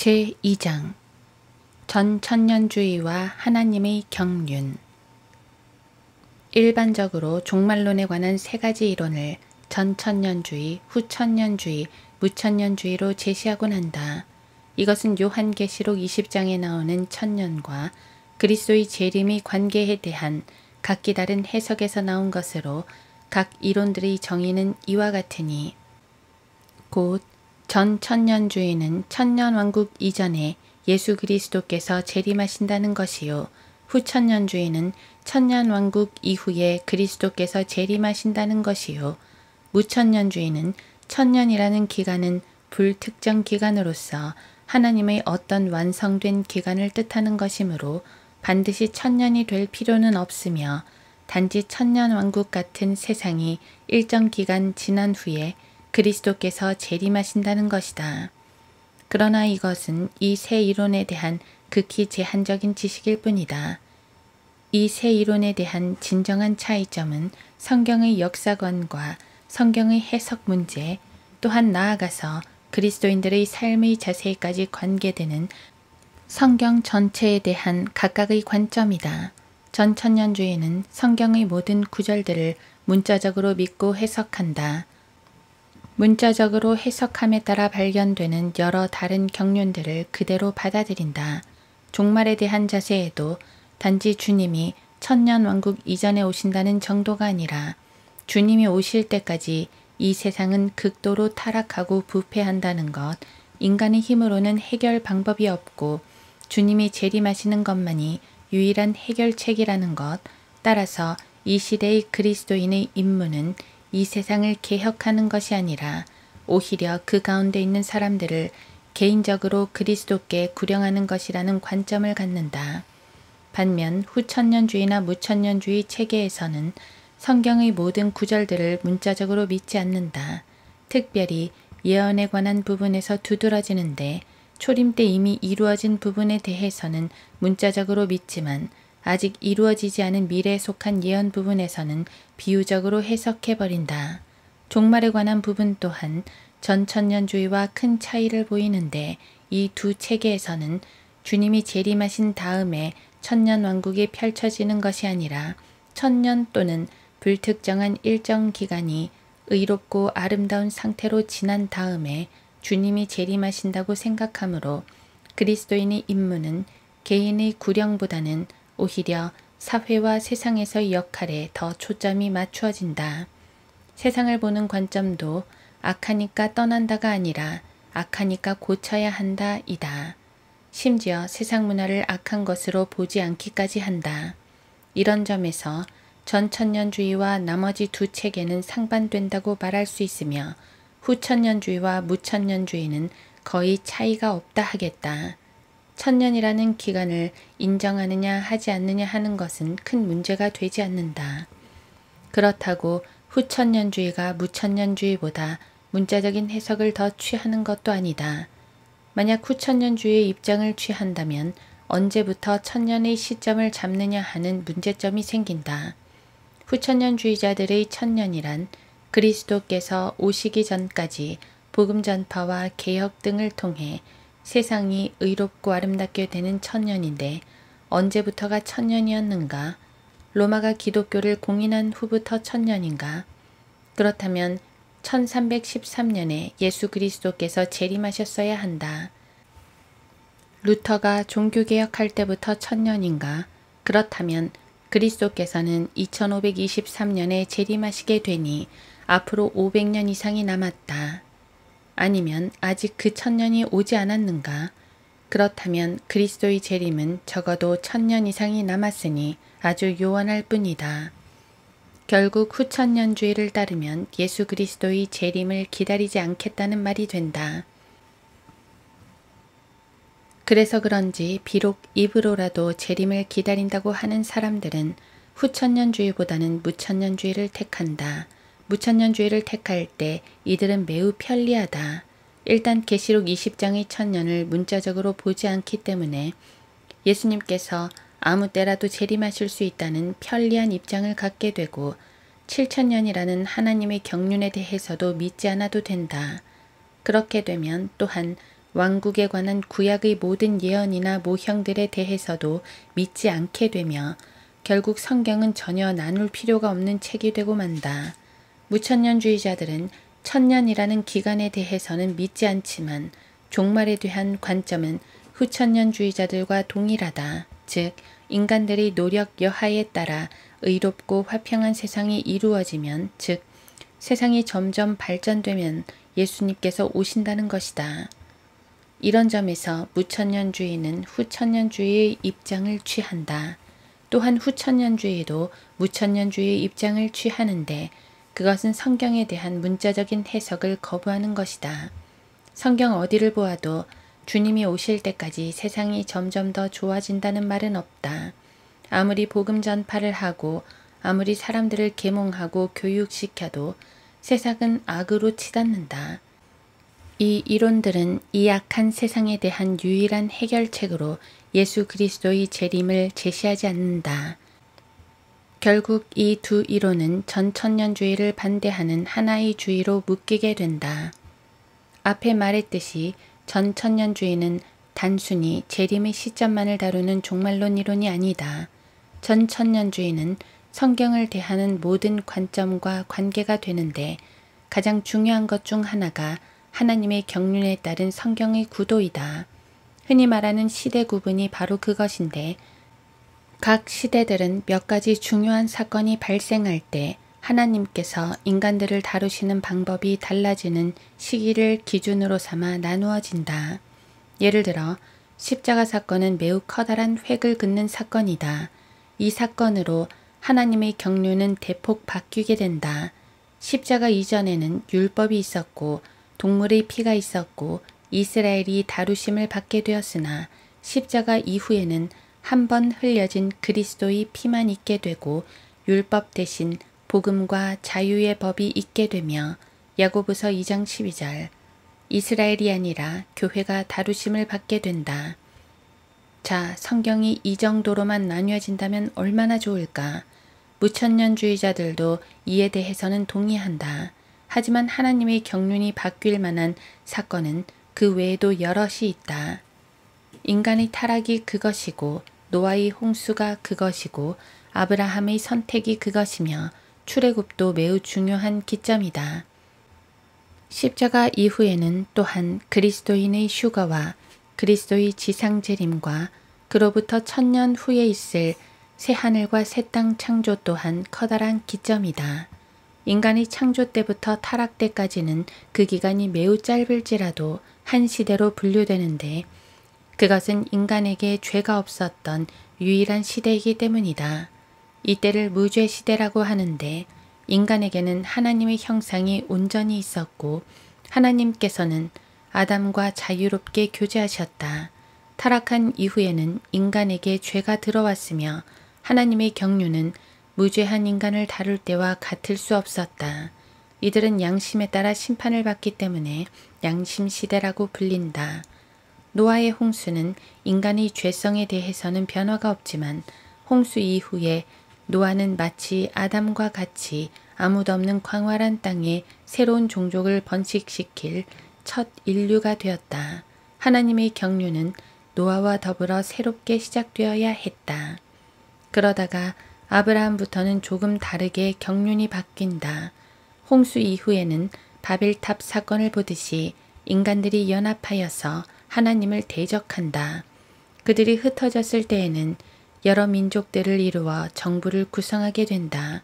제2장 전천년주의와 하나님의 경륜. 일반적으로 종말론에 관한 세 가지 이론을 전천년주의, 후천년주의, 무천년주의로 제시하곤 한다. 이것은 요한계시록 20장에 나오는 천년과 그리스도의 재림의 관계에 대한 각기 다른 해석에서 나온 것으로 각 이론들의 정의는 이와 같으니, 곧 전천년주의는 천년왕국 이전에 예수 그리스도께서 재림하신다는 것이요, 후천년주의는 천년왕국 이후에 그리스도께서 재림하신다는 것이요, 무천년주의는 천년이라는 기간은 불특정 기간으로서 하나님의 어떤 완성된 기간을 뜻하는 것이므로 반드시 천년이 될 필요는 없으며, 단지 천년왕국 같은 세상이 일정 기간 지난 후에 그리스도께서 재림하신다는 것이다. 그러나 이것은 이 세 이론에 대한 극히 제한적인 지식일 뿐이다. 이 세 이론에 대한 진정한 차이점은 성경의 역사관과 성경의 해석 문제, 또한 나아가서 그리스도인들의 삶의 자세까지 관계되는 성경 전체에 대한 각각의 관점이다. 전천년주의는 성경의 모든 구절들을 문자적으로 믿고 해석한다. 문자적으로 해석함에 따라 발견되는 여러 다른 경륜들을 그대로 받아들인다. 종말에 대한 자세에도 단지 주님이 천년왕국 이전에 오신다는 정도가 아니라 주님이 오실 때까지 이 세상은 극도로 타락하고 부패한다는 것, 인간의 힘으로는 해결 방법이 없고 주님이 재림하시는 것만이 유일한 해결책이라는 것, 따라서 이 시대의 그리스도인의 임무는 이 세상을 개혁하는 것이 아니라 오히려 그 가운데 있는 사람들을 개인적으로 그리스도께 구령하는 것이라는 관점을 갖는다. 반면 후천년주의나 무천년주의 체계에서는 성경의 모든 구절들을 문자적으로 믿지 않는다. 특별히 예언에 관한 부분에서 두드러지는데 초림 때 이미 이루어진 부분에 대해서는 문자적으로 믿지만 아직 이루어지지 않은 미래에 속한 예언 부분에서는 비유적으로 해석해버린다. 종말에 관한 부분 또한 전천년주의와 큰 차이를 보이는데, 이 두 체계에서는 주님이 재림하신 다음에 천년왕국이 펼쳐지는 것이 아니라 천년 또는 불특정한 일정 기간이 의롭고 아름다운 상태로 지난 다음에 주님이 재림하신다고 생각하므로 그리스도인의 임무는 개인의 구령보다는 오히려 사회와 세상에서의 역할에 더 초점이 맞추어진다. 세상을 보는 관점도 악하니까 떠난다가 아니라 악하니까 고쳐야 한다 이다. 심지어 세상 문화를 악한 것으로 보지 않기까지 한다. 이런 점에서 전천년주의와 나머지 두 체계는 상반된다고 말할 수 있으며, 후천년주의와 무천년주의는 거의 차이가 없다 하겠다. 천년이라는 기간을 인정하느냐 하지 않느냐 하는 것은 큰 문제가 되지 않는다. 그렇다고 후천년주의가 무천년주의보다 문자적인 해석을 더 취하는 것도 아니다. 만약 후천년주의의 입장을 취한다면 언제부터 천년의 시점을 잡느냐 하는 문제점이 생긴다. 후천년주의자들의 천년이란 그리스도께서 오시기 전까지 복음 전파와 개혁 등을 통해 세상이 의롭고 아름답게 되는 천년인데, 언제부터가 천년이었는가? 로마가 기독교를 공인한 후부터 천년인가? 그렇다면 1313년에 예수 그리스도께서 재림하셨어야 한다. 루터가 종교개혁할 때부터 천년인가? 그렇다면 그리스도께서는 2523년에 재림하시게 되니 앞으로 500년 이상이 남았다. 아니면 아직 그 천년이 오지 않았는가? 그렇다면 그리스도의 재림은 적어도 1000년 이상이 남았으니 아주 요원할 뿐이다. 결국 후천년주의를 따르면 예수 그리스도의 재림을 기다리지 않겠다는 말이 된다. 그래서 그런지 비록 입으로라도 재림을 기다린다고 하는 사람들은 후천년주의보다는 무천년주의를 택한다. 무천년주의를 택할 때 이들은 매우 편리하다. 일단 계시록 20장의 천년을 문자적으로 보지 않기 때문에 예수님께서 아무 때라도 재림하실 수 있다는 편리한 입장을 갖게 되고, 7000년이라는 하나님의 경륜에 대해서도 믿지 않아도 된다. 그렇게 되면 또한 왕국에 관한 구약의 모든 예언이나 모형들에 대해서도 믿지 않게 되며 결국 성경은 전혀 나눌 필요가 없는 책이 되고 만다. 무천년주의자들은 천년이라는 기간에 대해서는 믿지 않지만 종말에 대한 관점은 후천년주의자들과 동일하다. 즉 인간들의 노력 여하에 따라 의롭고 화평한 세상이 이루어지면, 즉 세상이 점점 발전되면 예수님께서 오신다는 것이다. 이런 점에서 무천년주의는 후천년주의의 입장을 취한다. 또한 후천년주의도 무천년주의의 입장을 취하는데 그것은 성경에 대한 문자적인 해석을 거부하는 것이다. 성경 어디를 보아도 주님이 오실 때까지 세상이 점점 더 좋아진다는 말은 없다. 아무리 복음 전파를 하고 아무리 사람들을 계몽하고 교육시켜도 세상은 악으로 치닫는다. 이 이론들은 이 악한 세상에 대한 유일한 해결책으로 예수 그리스도의 재림을 제시하지 않는다. 결국 이 두 이론은 전천년주의를 반대하는 하나의 주의로 묶이게 된다. 앞에 말했듯이 전천년주의는 단순히 재림의 시점만을 다루는 종말론 이론이 아니다. 전천년주의는 성경을 대하는 모든 관점과 관계가 되는데 가장 중요한 것 중 하나가 하나님의 경륜에 따른 성경의 구도이다. 흔히 말하는 시대 구분이 바로 그것인데 각 시대들은 몇 가지 중요한 사건이 발생할 때 하나님께서 인간들을 다루시는 방법이 달라지는 시기를 기준으로 삼아 나누어진다. 예를 들어 십자가 사건은 매우 커다란 획을 긋는 사건이다. 이 사건으로 하나님의 경륜은 대폭 바뀌게 된다. 십자가 이전에는 율법이 있었고 동물의 피가 있었고 이스라엘이 다루심을 받게 되었으나 십자가 이후에는 한 번 흘려진 그리스도의 피만 있게 되고 율법 대신 복음과 자유의 법이 있게 되며 야고보서 2장 12절 이스라엘이 아니라 교회가 다루심을 받게 된다. 자, 성경이 이 정도로만 나뉘어진다면 얼마나 좋을까? 무천년주의자들도 이에 대해서는 동의한다. 하지만 하나님의 경륜이 바뀔 만한 사건은 그 외에도 여럿이 있다. 인간의 타락이 그것이고 노아의 홍수가 그것이고 아브라함의 선택이 그것이며 출애굽도 매우 중요한 기점이다. 십자가 이후에는 또한 그리스도인의 휴거와 그리스도의 지상재림과 그로부터 1000년 후에 있을 새하늘과 새 땅 창조 또한 커다란 기점이다. 인간의 창조 때부터 타락 때까지는 그 기간이 매우 짧을지라도 한 시대로 분류되는데 그것은 인간에게 죄가 없었던 유일한 시대이기 때문이다. 이때를 무죄 시대라고 하는데 인간에게는 하나님의 형상이 온전히 있었고 하나님께서는 아담과 자유롭게 교제하셨다. 타락한 이후에는 인간에게 죄가 들어왔으며 하나님의 경륜은 무죄한 인간을 다룰 때와 같을 수 없었다. 이들은 양심에 따라 심판을 받기 때문에 양심시대라고 불린다. 노아의 홍수는 인간의 죄성에 대해서는 변화가 없지만 홍수 이후에 노아는 마치 아담과 같이 아무도 없는 광활한 땅에 새로운 종족을 번식시킬 첫 인류가 되었다. 하나님의 경륜은 노아와 더불어 새롭게 시작되어야 했다. 그러다가 아브라함부터는 조금 다르게 경륜이 바뀐다. 홍수 이후에는 바벨탑 사건을 보듯이 인간들이 연합하여서 하나님을 대적한다. 그들이 흩어졌을 때에는 여러 민족들을 이루어 정부를 구성하게 된다.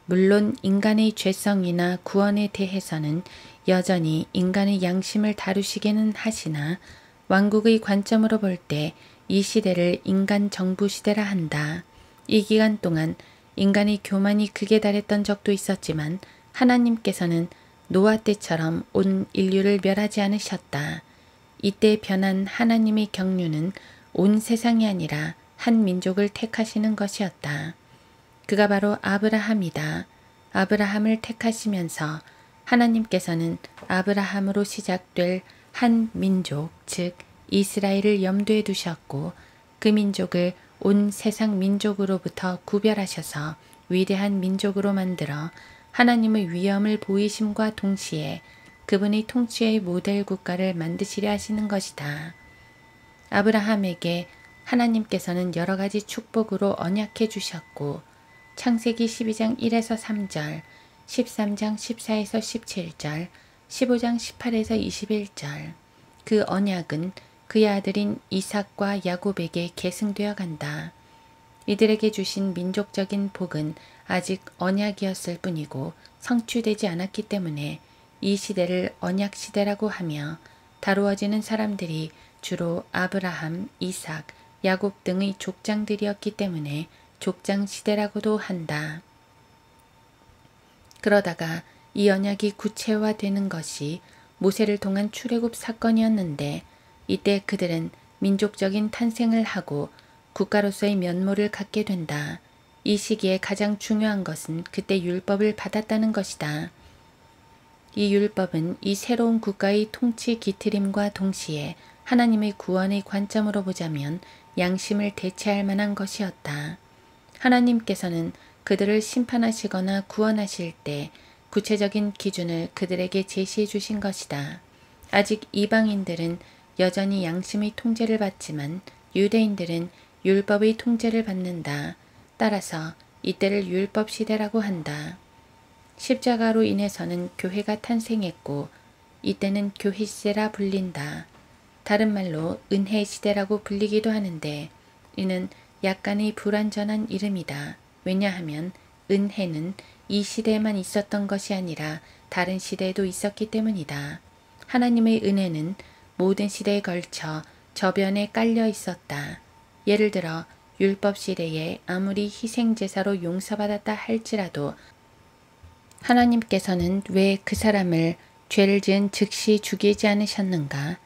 물론 인간의 죄성이나 구원에 대해서는 여전히 인간의 양심을 다루시기는 하시나 왕국의 관점으로 볼 때 이 시대를 인간 정부 시대라 한다. 이 기간 동안 인간의 교만이 극에 달했던 적도 있었지만 하나님께서는 노아 때처럼 온 인류를 멸하지 않으셨다. 이때 변한 하나님의 경륜은 온 세상이 아니라 한 민족을 택하시는 것이었다. 그가 바로 아브라함이다. 아브라함을 택하시면서 하나님께서는 아브라함으로 시작될 한 민족, 즉 이스라엘을 염두에 두셨고 그 민족을 온 세상 민족으로부터 구별하셔서 위대한 민족으로 만들어 하나님의 위엄을 보이심과 동시에 그분의 통치의 모델 국가를 만드시려 하시는 것이다. 아브라함에게 하나님께서는 여러 가지 축복으로 언약해 주셨고 창세기 12장 1에서 3절, 13장 14에서 17절, 15장 18에서 21절 그 언약은 그의 아들인 이삭과 야곱에게 계승되어 간다. 이들에게 주신 민족적인 복은 아직 언약이었을 뿐이고 성취되지 않았기 때문에 이 시대를 언약 시대라고 하며 다루어지는 사람들이 주로 아브라함, 이삭, 야곱 등의 족장들이었기 때문에 족장 시대라고도 한다. 그러다가 이 언약이 구체화되는 것이 모세를 통한 출애굽 사건이었는데 이때 그들은 민족적인 탄생을 하고 국가로서의 면모를 갖게 된다. 이 시기에 가장 중요한 것은 그때 율법을 받았다는 것이다. 이 율법은 이 새로운 국가의 통치 기틀임과 동시에 하나님의 구원의 관점으로 보자면 양심을 대체할 만한 것이었다. 하나님께서는 그들을 심판하시거나 구원하실 때 구체적인 기준을 그들에게 제시해 주신 것이다. 아직 이방인들은 여전히 양심의 통제를 받지만 유대인들은 율법의 통제를 받는다. 따라서 이때를 율법 시대라고 한다. 십자가로 인해서는 교회가 탄생했고 이때는 교회 시대라 불린다. 다른 말로 은혜 시대라고 불리기도 하는데 이는 약간의 불완전한 이름이다. 왜냐하면 은혜는 이 시대에만 있었던 것이 아니라 다른 시대에도 있었기 때문이다. 하나님의 은혜는 모든 시대에 걸쳐 저변에 깔려 있었다. 예를 들어 율법 시대에 아무리 희생제사로 용서받았다 할지라도 하나님께서는 왜 그 사람을 죄를 지은 즉시 죽이지 않으셨는가?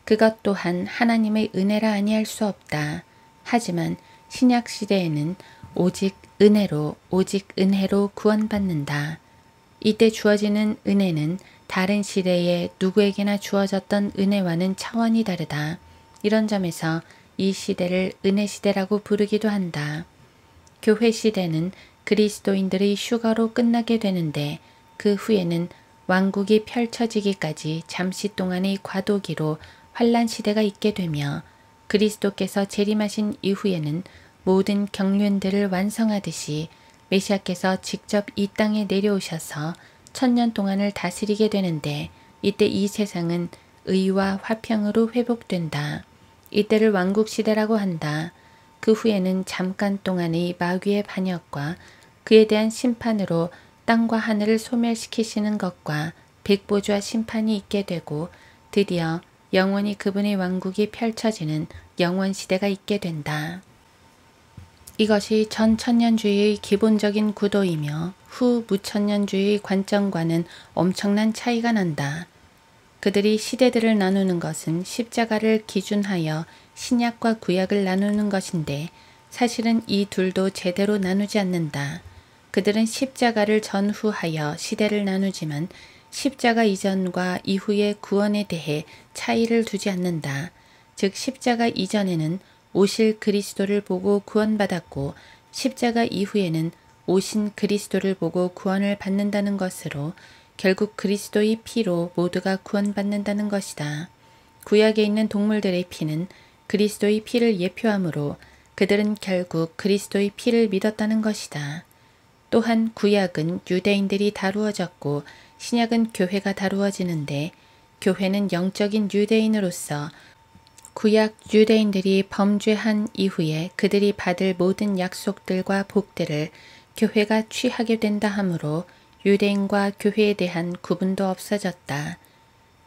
그것 또한 하나님의 은혜라 아니할 수 없다. 하지만 신약 시대에는 오직 은혜로 구원받는다. 이때 주어지는 은혜는 다른 시대에 누구에게나 주어졌던 은혜와는 차원이 다르다. 이런 점에서 이 시대를 은혜 시대라고 부르기도 한다. 교회 시대는 그리스도인들의 휴가로 끝나게 되는데 그 후에는 왕국이 펼쳐지기까지 잠시 동안의 과도기로 환란 시대가 있게 되며 그리스도께서 재림하신 이후에는 모든 경륜들을 완성하듯이 메시아께서 직접 이 땅에 내려오셔서 1000년 동안을 다스리게 되는데 이때 이 세상은 의와 화평으로 회복된다. 이때를 왕국시대라고 한다. 그 후에는 잠깐 동안의 마귀의 반역과 그에 대한 심판으로 땅과 하늘을 소멸시키시는 것과 백보좌 심판이 있게 되고 드디어 영원히 그분의 왕국이 펼쳐지는 영원시대가 있게 된다. 이것이 전 천년주의의 기본적인 구도이며 후 무천년주의의 관점과는 엄청난 차이가 난다. 그들이 시대들을 나누는 것은 십자가를 기준하여 신약과 구약을 나누는 것인데 사실은 이 둘도 제대로 나누지 않는다. 그들은 십자가를 전후하여 시대를 나누지만 십자가 이전과 이후의 구원에 대해 차이를 두지 않는다. 즉 십자가 이전에는 오실 그리스도를 보고 구원받았고 십자가 이후에는 오신 그리스도를 보고 구원을 받는다는 것으로 결국 그리스도의 피로 모두가 구원받는다는 것이다. 구약에 있는 동물들의 피는 그리스도의 피를 예표하므로 그들은 결국 그리스도의 피를 믿었다는 것이다. 또한 구약은 유대인들이 다루어졌고 신약은 교회가 다루어지는데 교회는 영적인 유대인으로서 구약 유대인들이 범죄한 이후에 그들이 받을 모든 약속들과 복들을 교회가 취하게 된다 하므로 유대인과 교회에 대한 구분도 없어졌다.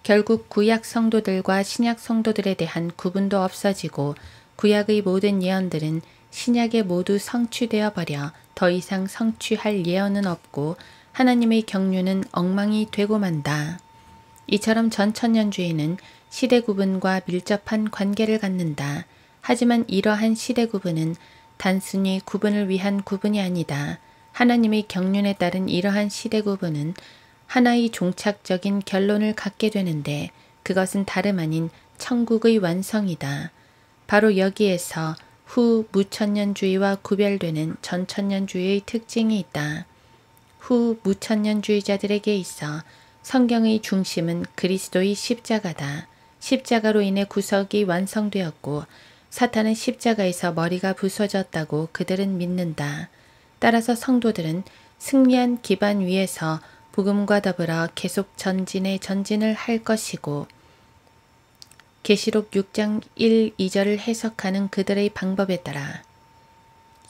결국 구약 성도들과 신약 성도들에 대한 구분도 없어지고 구약의 모든 예언들은 신약에 모두 성취되어 버려 더 이상 성취할 예언은 없고 하나님의 경륜은 엉망이 되고 만다. 이처럼 전천년주의는 시대 구분과 밀접한 관계를 갖는다. 하지만 이러한 시대 구분은 단순히 구분을 위한 구분이 아니다. 하나님의 경륜에 따른 이러한 시대 구분은 하나의 종착적인 결론을 갖게 되는데 그것은 다름 아닌 천국의 완성이다. 바로 여기에서 후 무천년주의와 구별되는 전천년주의의 특징이 있다. 후 무천년주의자들에게 있어 성경의 중심은 그리스도의 십자가다. 십자가로 인해 구속이 완성되었고 사탄은 십자가에서 머리가 부서졌다고 그들은 믿는다. 따라서 성도들은 승리한 기반 위에서 복음과 더불어 계속 전진을 할 것이고 계시록 6장 1, 2절을 해석하는 그들의 방법에 따라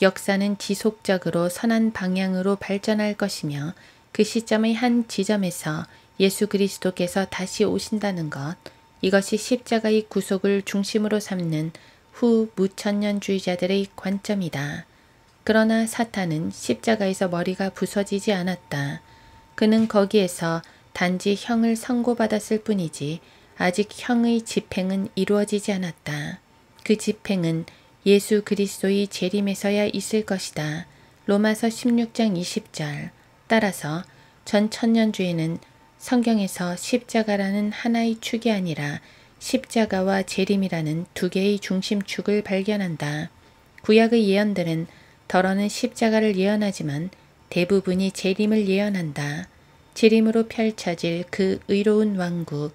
역사는 지속적으로 선한 방향으로 발전할 것이며 그 시점의 한 지점에서 예수 그리스도께서 다시 오신다는 것, 이것이 십자가의 구속을 중심으로 삼는 후 무천년주의자들의 관점이다. 그러나 사탄은 십자가에서 머리가 부서지지 않았다. 그는 거기에서 단지 형을 선고받았을 뿐이지 아직 형의 집행은 이루어지지 않았다. 그 집행은 예수 그리스도의 재림에서야 있을 것이다. 로마서 16장 20절. 따라서 전천년주의는 성경에서 십자가라는 하나의 축이 아니라 십자가와 재림이라는 두 개의 중심축을 발견한다. 구약의 예언들은 덜어는 십자가를 예언하지만 대부분이 재림을 예언한다. 재림으로 펼쳐질 그 의로운 왕국,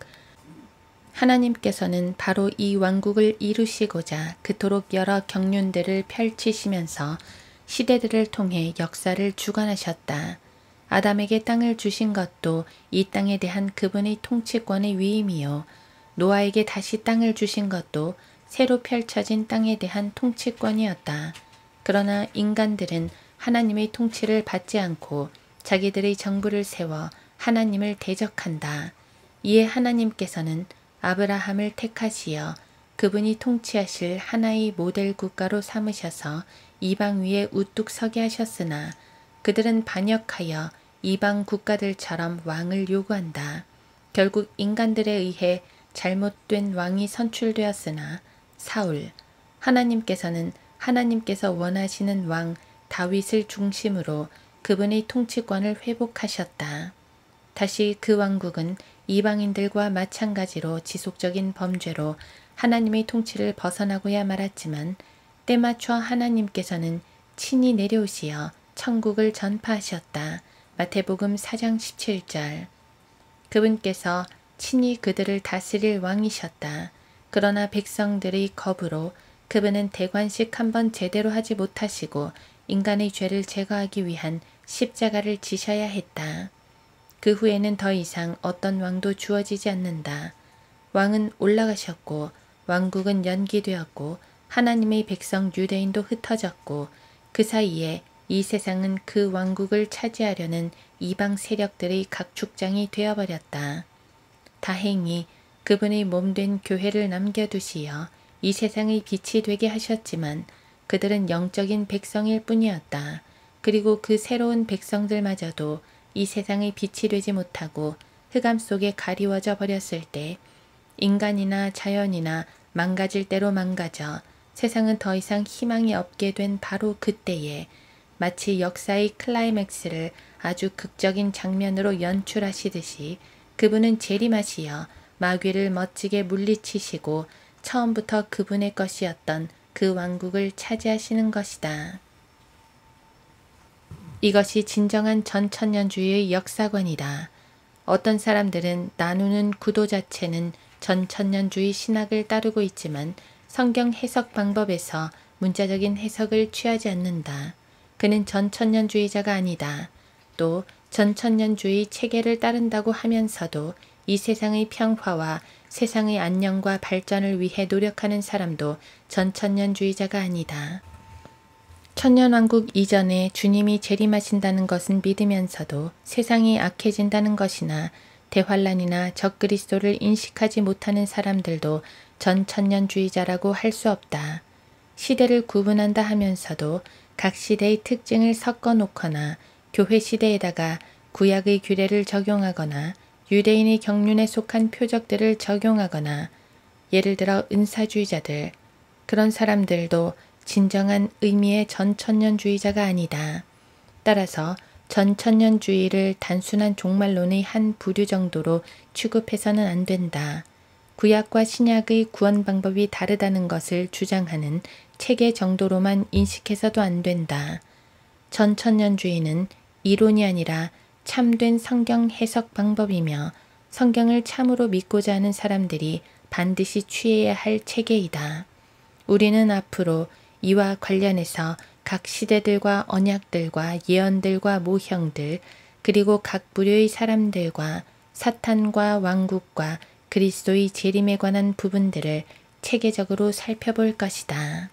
하나님께서는 바로 이 왕국을 이루시고자 그토록 여러 경륜들을 펼치시면서 시대들을 통해 역사를 주관하셨다. 아담에게 땅을 주신 것도 이 땅에 대한 그분의 통치권의 위임이요. 노아에게 다시 땅을 주신 것도 새로 펼쳐진 땅에 대한 통치권이었다. 그러나 인간들은 하나님의 통치를 받지 않고 자기들의 정부를 세워 하나님을 대적한다. 이에 하나님께서는 아브라함을 택하시어 그분이 통치하실 하나의 모델 국가로 삼으셔서 이방 위에 우뚝 서게 하셨으나 그들은 반역하여 이방 국가들처럼 왕을 요구한다. 결국 인간들에 의해 잘못된 왕이 선출되었으나 사울, 하나님께서는 하나님께서 원하시는 왕 다윗을 중심으로 그분의 통치권을 회복하셨다. 다시 그 왕국은 이방인들과 마찬가지로 지속적인 범죄로 하나님의 통치를 벗어나고야 말았지만 때맞춰 하나님께서는 친히 내려오시어 천국을 전파하셨다. 마태복음 4장 17절. 그분께서 친히 그들을 다스릴 왕이셨다. 그러나 백성들의 겁으로 그분은 대관식 한번 제대로 하지 못하시고 인간의 죄를 제거하기 위한 십자가를 지셔야 했다. 그 후에는 더 이상 어떤 왕도 주어지지 않는다. 왕은 올라가셨고 왕국은 연기되었고 하나님의 백성 유대인도 흩어졌고 그 사이에 이 세상은 그 왕국을 차지하려는 이방 세력들의 각축장이 되어버렸다. 다행히 그분의 몸된 교회를 남겨두시어 이 세상의 빛이 되게 하셨지만 그들은 영적인 백성일 뿐이었다. 그리고 그 새로운 백성들마저도 이 세상의 빛이 되지 못하고 흑암 속에 가리워져 버렸을 때 인간이나 자연이나 망가질 대로 망가져 세상은 더 이상 희망이 없게 된 바로 그때에 마치 역사의 클라이맥스를 아주 극적인 장면으로 연출하시듯이 그분은 재림하시어 마귀를 멋지게 물리치시고 처음부터 그분의 것이었던 그 왕국을 차지하시는 것이다. 이것이 진정한 전천년주의의 역사관이다. 어떤 사람들은 나누는 구도 자체는 전천년주의 신학을 따르고 있지만 성경 해석 방법에서 문자적인 해석을 취하지 않는다. 그는 전천년주의자가 아니다. 또 전천년주의 체계를 따른다고 하면서도 이 세상의 평화와 세상의 안녕과 발전을 위해 노력하는 사람도 전천년주의자가 아니다. 천년왕국 이전에 주님이 재림하신다는 것은 믿으면서도 세상이 악해진다는 것이나 대환란이나 적그리스도를 인식하지 못하는 사람들도 전천년주의자라고 할 수 없다. 시대를 구분한다 하면서도 각 시대의 특징을 섞어 놓거나 교회 시대에다가 구약의 규례를 적용하거나 유대인의 경륜에 속한 표적들을 적용하거나 예를 들어 은사주의자들, 그런 사람들도 진정한 의미의 전천년주의자가 아니다. 따라서 전천년주의를 단순한 종말론의 한 부류 정도로 취급해서는 안 된다. 구약과 신약의 구원 방법이 다르다는 것을 주장하는 체계 정도로만 인식해서도 안 된다. 전천년주의는 이론이 아니라 참된 성경 해석 방법이며 성경을 참으로 믿고자 하는 사람들이 반드시 취해야 할 체계이다. 우리는 앞으로 이와 관련해서 각 시대들과 언약들과 예언들과 모형들 그리고 각 부류의 사람들과 사탄과 왕국과 그리스도의 재림에 관한 부분들을 체계적으로 살펴볼 것이다.